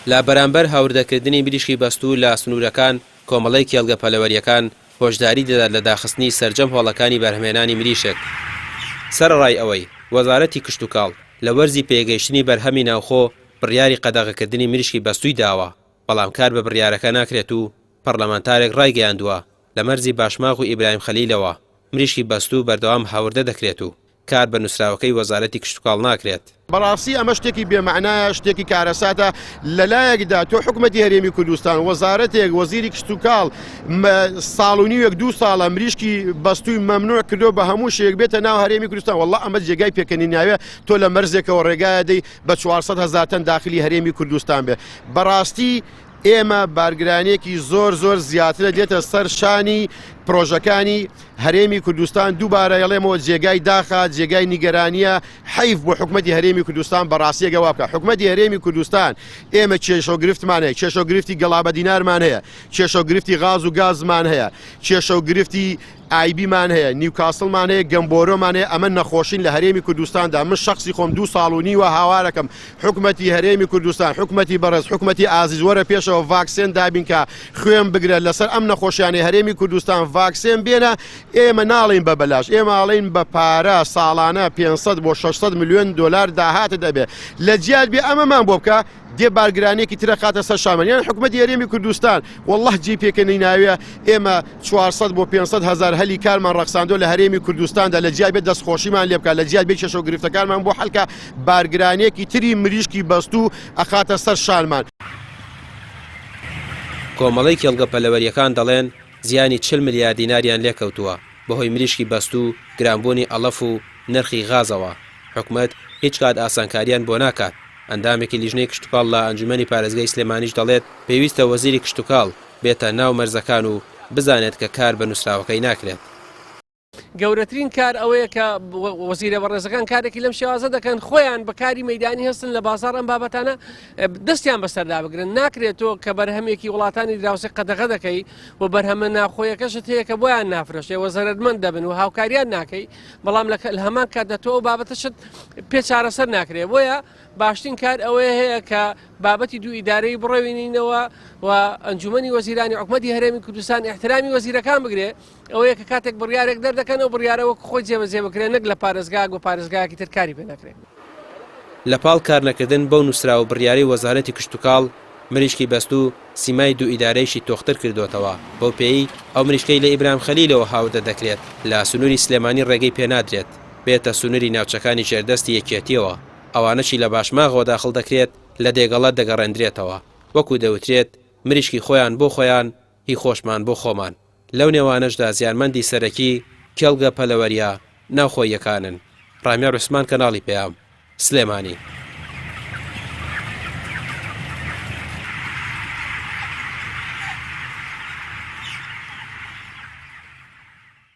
لا بەرامبەر هاوردەکردنی مریشکی بەستوو لە سنوورەکان کۆمەڵەی کێڵگە پەلەوەریەکان هۆشداری دەدات لە داخستنی سەرجەم هۆڵەکانی بەرهەمهێنانی مریشک. سەرڕای ئەوەی وەزارەتی کشت و کاڵ لە وەرزی پێگەیشتنی بەرهەمی ناوخۆ بڕیاری قەدەغەکردنی مریشکی بەستووی داوە، بەڵام کار بە بڕیارەکە ناکرێت و پەرلەمانتارێک ڕایگەیاندووە لە مەرزی باشماغ و ئیبراهیم خەلیلەوە مریشکی بەستوو بەردەوام هاوردە دەکرێت و کار بە نووسراوەکەی وەزارەتی کشت و کاڵ ناکرێت. بەڕاستی ئەمە شتێکی بێمەعنایە، شتێکی کارەساتە. لەلایەکدا تۆ حکومەتی هەرێمی کوردستان وەزارەتێک وەزیری کشت و کاڵ ساڵ و نیوەک 2 ساڵە مریشکی بەستووی مەمنوع کردو بە هەموو شێک بێتە ناو هەرێمی کوردستان. وەڵڵا ئەمە جێگای پێکەنی ناوێ تۆ لە مەرزێکەوە ڕێگایە دەی بە 400,000 تەن داخلی هەرێمی کوردستان بێ. بەڕاستی ئێمە بارگرانێکی زۆر زیاترە دێتە سەر شانی پرۆژەکانی هەرێمی کوردستان. دووبارە ئەڵێمەوە جێگای داخە، جێگای نیگەرانیە، حیف بۆ حکومەتی هەرێمی کوردستان بەڕاستیەکە وا بکە. حکومەتی هەرێمی کوردستان ئێمە کێشەوگرفتمان هەیە، کێشەوگرفتی گەڵابە دینارمان هەیە، کێشەوگرفتی غاز و گازمان هەیە، کێشەوگرفتی ئایبیمان هەیە، نیوکاسڵمان هەیە، گەمبۆرۆمان هەیە. ئەمە نەخۆشین لە هەرێمی کوردستاندا. من شخصی خۆم 2 ساڵ و نیوە هاوارەکەم حکومەتی هەرێمی کوردستان، حکومەتی بەڕێز، حکومەتی ئازیز وەرە پێشەوە ڤاکسێن دابینکە خوێن بگرە لەسەر ئەم نەخۆشیانەی هەرێمی کوردستان ڤاکسێن بێنە. ئێمە ناڵین بە بەلاش، ئێمە ئاڵین بە پارە ساڵانە 500 بۆ 600 ملیۆن دلار داهاتە دەبێت لە جیال بێ ئەمەمان بۆ بکە. دێ بارگرانێکی ترە خاتە سەر شامەنیان حکومەتی هەرێمی کوردستان وەڵڵاه جێ پێکەنی ناوێ. ئێمە 400 بۆ 500,000 هەلی کارمان ڕەخساندۆ لە هەرێمی کوردستاندا لە جیال بێت دەستخۆشیمان لێ بکە، لە جیال بێت کێشەوگرفتەکانمان بۆ حەلکە بارگرانێکی تری مریشکی بەستوو ئەخاتە سەر شانمان. کۆمەڵەی کێڵگە پەلەوەریەکان دەڵێن زیانی 40 ملیار دیناریان لێکەوتووە بەهۆی مریشکی بەستوو، گرانبوونی ئەڵەف و نرخی غازەوە. حکومەت هیچ کات ئاسانکاریان بۆ ناکات. ئەندامێکی لیژنەی کشت و کاڵ لە ئەنجومەنی پارێزگای سلێمانیش دەڵێت پێویستە وەزیری کشت و کاڵ بێتە ناو مەرزەکان و بزانێت کە کار بە نووسراوەکەی ناکرێت. گەورەترین کار ئەوەیە کە وەزیرە بەڕێزەکان کارێکی لەم شێوازە دەکەن، خۆیان بەکاری مەیدانی هەستن لە بازار ئەم بابەتانە دەستیان بەسەردا بگرن. ناکرێتەوە کە بەرهەمێکی وڵاتانی دراوسێ قەدەغە دەکەی و بەرهەمە ناخۆیەکەشت هەیە کە بۆیان نافرۆشێ وە زەرمەند دەبن و هاوکاریان ناکەی، بەڵام لە هەمان کاتدا تۆ بابەتەشت پێ چارەسەر ناکرێت. بۆیە باشترین کار ئەوەیە هەیە کە بابەتی دوو ئیدارەی بڕێوینینەوە و ئەنجومەنی وەزیرانی حکومەتی هەرێمی کوردستان احترامی وەزیرەکان بگرێ. ئەوەیە کە کاتێک بڕیارێک دەردەکەنەوە بڕیارەوە خۆی جێبەجێ بکرێن، نەک لە پارێزگا و پارێزگایەکی تر کاری پێ نەکرێت. لە پاڵ کارنەکردن بەو نووسراوە بڕیاری وەزارەتی کشت و کاڵ مریشکی بەستوو سیمای دوو ئیدارەیشی تۆختر کردوتەوە. بەو پێی ئەو مریشکەی لە ئیبراهیم خەلیلەوە هاوردە دەکرێت لە سنووری سلێمانی ڕێگەی پێنادرێت بێتە سنووری ناوچەکانی ژێردەستی یەکێتیەوە. ئەوانەشی لە باشماغەوە داخڵ دەکرێت لە دێگەڵات دەگەڕێندرێتەوە. وەکو دەوترێت مریشکی خۆیان بۆ خۆیان، هی خۆشمان بۆ خۆمان. لەو نێوانەشدا زیانمەندی سەرەکی کێڵگە پەلەوەریە ناوخۆیەکانن. ڕامیار عوسمان، کەناڵی پێام، سلێمانی.